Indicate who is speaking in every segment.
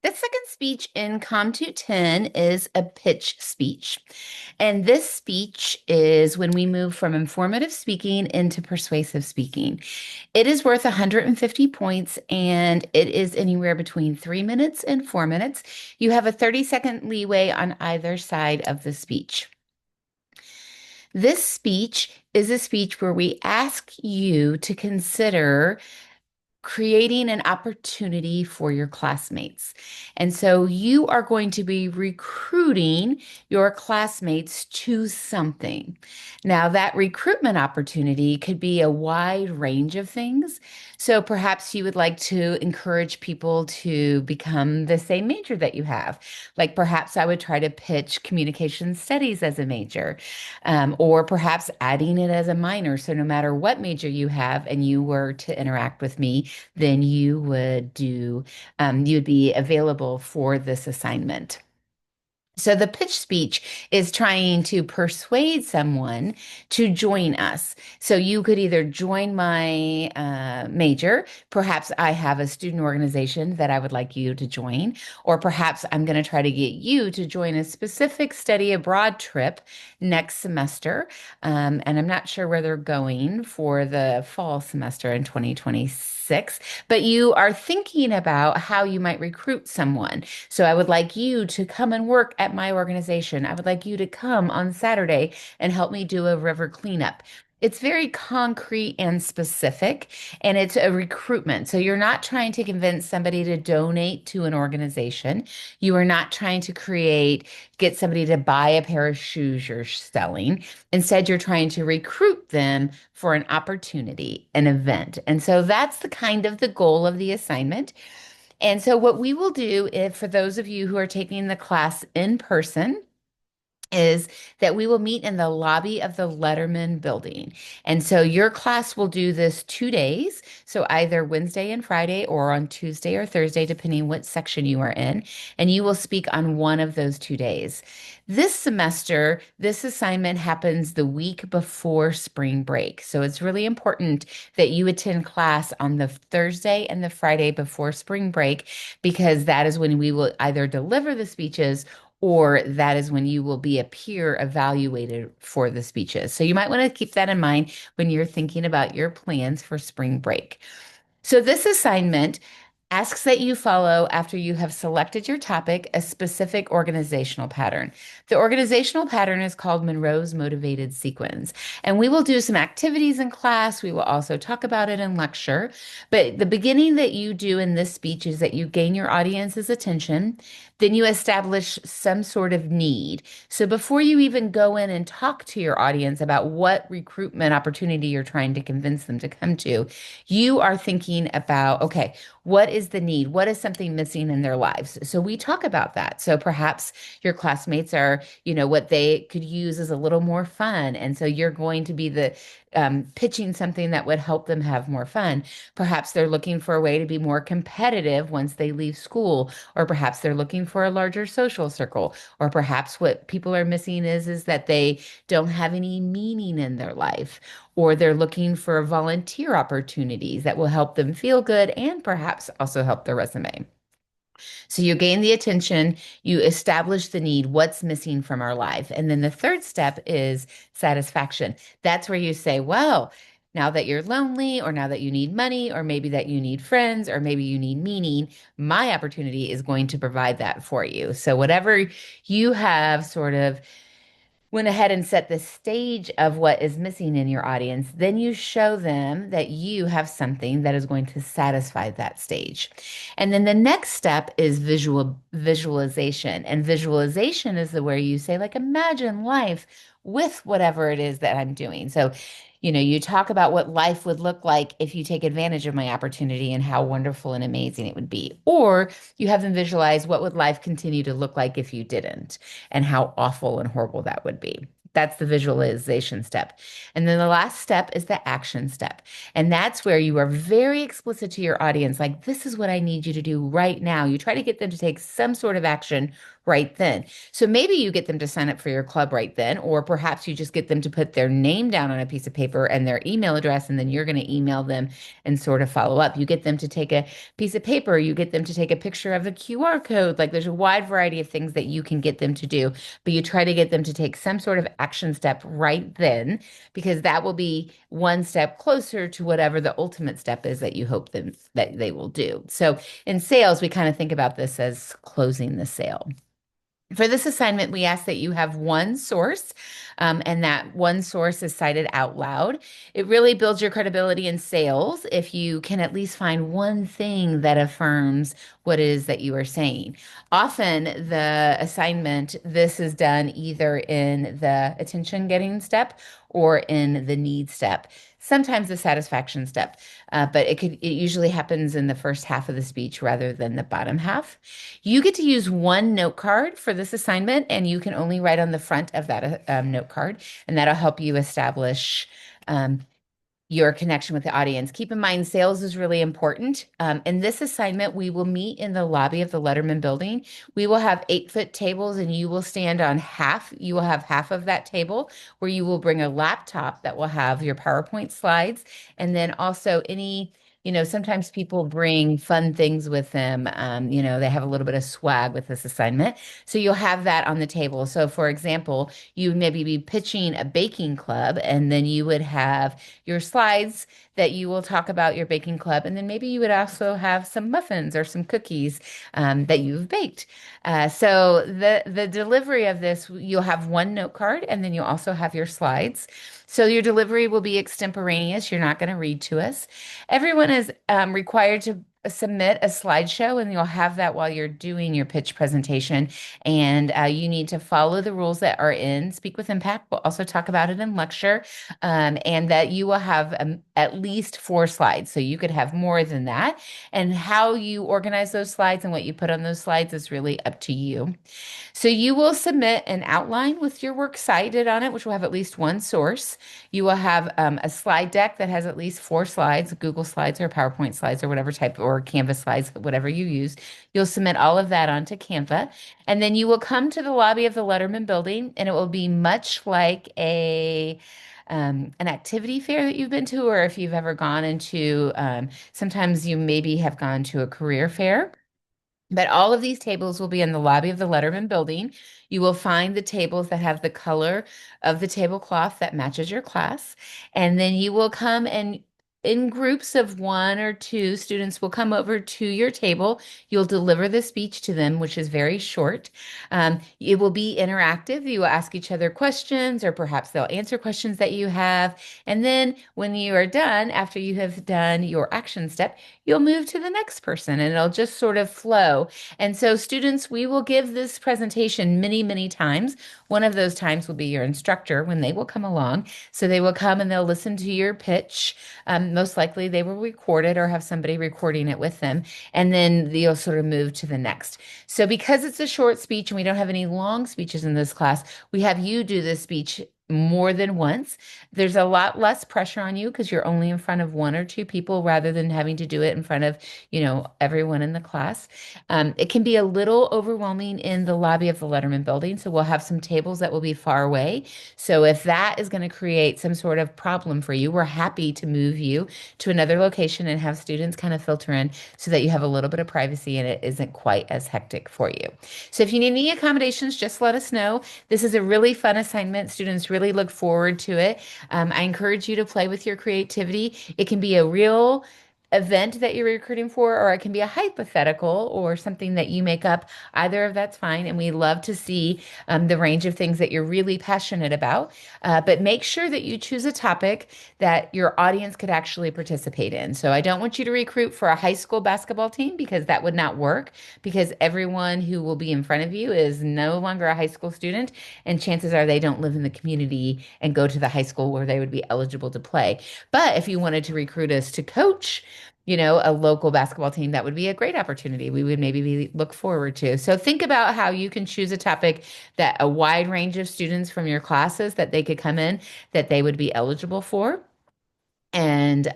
Speaker 1: The second speech in COM 10 is a pitch speech. And this speech is when we move from informative speaking into persuasive speaking. It is worth 150 points and it is anywhere between 3 minutes and 4 minutes. You have a 30-second leeway on either side of the speech. This speech is a speech where we ask you to consider creating an opportunity for your classmates. And so you are going to be recruiting your classmates to something. Now, that recruitment opportunity could be a wide range of things. So perhaps you would like to encourage people to become the same major that you have. Like perhaps I would try to pitch communication studies as a major, or perhaps adding it as a minor. So no matter what major you have and you were to interact with me, then you'd be available for this assignment. So the pitch speech is trying to persuade someone to join us. So you could either join my major, perhaps I have a student organization that I would like you to join, or perhaps I'm going to try to get you to join a specific study abroad trip next semester. And I'm not sure where they're going for the fall semester in 2026, but you are thinking about how you might recruit someone. So I would like you to come and work at my organization. I would like you to come on Saturday and help me do a river cleanup. It's very concrete and specific, and it's a recruitment. So you're not trying to convince somebody to donate to an organization. You are not trying to get somebody to buy a pair of shoes you're selling. Instead, you're trying to recruit them for an opportunity, an event. And so that's the kind of the goal of the assignment. And so, what we will do, if for those of you who are taking the class in person, is that we will meet in the lobby of the Letterman building. And so your class will do this 2 days. So either Wednesday and Friday or on Tuesday or Thursday, depending what section you are in. And you will speak on one of those 2 days. This semester, this assignment happens the week before spring break. So it's really important that you attend class on the Thursday and the Friday before spring break, because that is when we will either deliver the speeches or that is when you will be a peer evaluated for the speeches. So you might want to keep that in mind when you're thinking about your plans for spring break. So this assignment asks that you follow, after you have selected your topic, a specific organizational pattern. The organizational pattern is called Monroe's Motivated Sequence. And we will do some activities in class. We will also talk about it in lecture. But the beginning that you do in this speech is that you gain your audience's attention. Then you establish some sort of need. So before you even go in and talk to your audience about what recruitment opportunity you're trying to convince them to come to, you are thinking about, okay, what is the need? What is something missing in their lives? So we talk about that. So perhaps your classmates are, what they could use is a little more fun. And so you're going to be the pitching something that would help them have more fun. Perhaps they're looking for a way to be more competitive once they leave school, or perhaps they're looking for a larger social circle, or perhaps what people are missing is that they don't have any meaning in their life, or they're looking for volunteer opportunities that will help them feel good and perhaps also help their resume. So you gain the attention, you establish the need, what's missing from our life. And then the third step is satisfaction. That's where you say, well, now that you're lonely, or now that you need money, or maybe that you need friends, or maybe you need meaning, my opportunity is going to provide that for you. So whatever you have sort of went ahead and set the stage of what is missing in your audience, then you show them that you have something that is going to satisfy that stage. And then the next step is visualization. And visualization is the where you say, like, imagine life with whatever it is that I'm doing. So, you talk about what life would look like if you take advantage of my opportunity and how wonderful and amazing it would be. Or you have them visualize what would life continue to look like if you didn't, and how awful and horrible that would be. That's the visualization step. And then the last step is the action step. And that's where you are very explicit to your audience, like, this is what I need you to do right now. You try to get them to take some sort of action right then. So maybe you get them to sign up for your club right then, or perhaps you just get them to put their name down on a piece of paper and their email address, and then you're going to email them and sort of follow up. You get them to take a piece of paper, you get them to take a picture of the QR code. Like there's a wide variety of things that you can get them to do, but you try to get them to take some sort of action step right then, because that will be one step closer to whatever the ultimate step is that you hope them that they will do. So in sales, we kind of think about this as closing the sale. For this assignment, we ask that you have one source, and that one source is cited out loud. It really builds your credibility in sales if you can at least find one thing that affirms what it is that you are saying. Often, the assignment, this is done either in the attention getting step or in the need step. Sometimes the satisfaction step, but it usually happens in the first half of the speech rather than the bottom half. You get to use one note card for this assignment, and you can only write on the front of that note card, and that'll help you establish um, your connection with the audience. Keep in mind, sales is really important. In this assignment, we will meet in the lobby of the Letterman building. We will have 8-foot tables, and you will stand on half. You will have half of that table where you will bring a laptop that will have your PowerPoint slides, and then also sometimes people bring fun things with them. They have a little bit of swag with this assignment. So you'll have that on the table. So, for example, you would maybe be pitching a baking club, and then you would have your slides that you will talk about your baking club. And then maybe you would also have some muffins or some cookies that you've baked. So the delivery of this, you'll have one note card, and then you'll also have your slides. So your delivery will be extemporaneous. You're not going to read to us. Everyone is required to submit a slideshow, and you'll have that while you're doing your pitch presentation. And you need to follow the rules that are in Speak with Impact. We'll also talk about it in lecture, and that you will have at least 4 slides. So you could have more than that. And how you organize those slides and what you put on those slides is really up to you. So you will submit an outline with your works cited on it, which will have at least one source. You will have a slide deck that has at least 4 slides, Google Slides or PowerPoint slides or whatever type, or Canvas slides, whatever you use. You'll submit all of that onto Canva, and then you will come to the lobby of the Letterman building, and it will be much like an activity fair that you've been to, or if you've ever gone into, sometimes you maybe have gone to a career fair. But all of these tables will be in the lobby of the Letterman building. You will find the tables that have the color of the tablecloth that matches your class. And then you will come, and in groups of 1 or 2 students will come over to your table. You'll deliver the speech to them, which is very short. It will be interactive. You will ask each other questions, or perhaps they'll answer questions that you have. And then when you are done, after you have done your action step, you'll move to the next person, and it'll just sort of flow. And so, students, we will give this presentation many, many times. One of those times will be your instructor when they will come along. So they will come and they'll listen to your pitch. Most likely they will record it or have somebody recording it with them. And then you'll sort of move to the next. So because it's a short speech and we don't have any long speeches in this class, we have you do this speech more than once. There's a lot less pressure on you because you're only in front of 1 or 2 people rather than having to do it in front of, everyone in the class. It can be a little overwhelming in the lobby of the Letterman building. So we'll have some tables that will be far away. So if that is going to create some sort of problem for you, we're happy to move you to another location and have students kind of filter in so that you have a little bit of privacy and it isn't quite as hectic for you. So if you need any accommodations, just let us know. This is a really fun assignment. Students really look forward to it. I encourage you to play with your creativity. It can be a real event that you're recruiting for, or it can be a hypothetical or something that you make up. Either of that's fine. And we love to see the range of things that you're really passionate about. But make sure that you choose a topic that your audience could actually participate in. So I don't want you to recruit for a high school basketball team because that would not work, because everyone who will be in front of you is no longer a high school student. And chances are they don't live in the community and go to the high school where they would be eligible to play. But if you wanted to recruit us to coach, a local basketball team, that would be a great opportunity. We would maybe look forward to. So think about how you can choose a topic that a wide range of students from your classes that they could come in, that they would be eligible for. And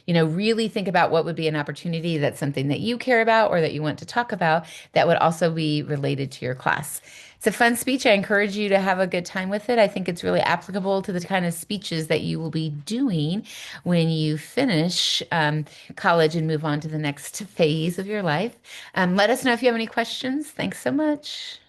Speaker 1: really think about what would be an opportunity that's something that you care about or that you want to talk about that would also be related to your class. It's a fun speech. I encourage you to have a good time with it. I think it's really applicable to the kind of speeches that you will be doing when you finish college and move on to the next phase of your life. Let us know if you have any questions. Thanks so much.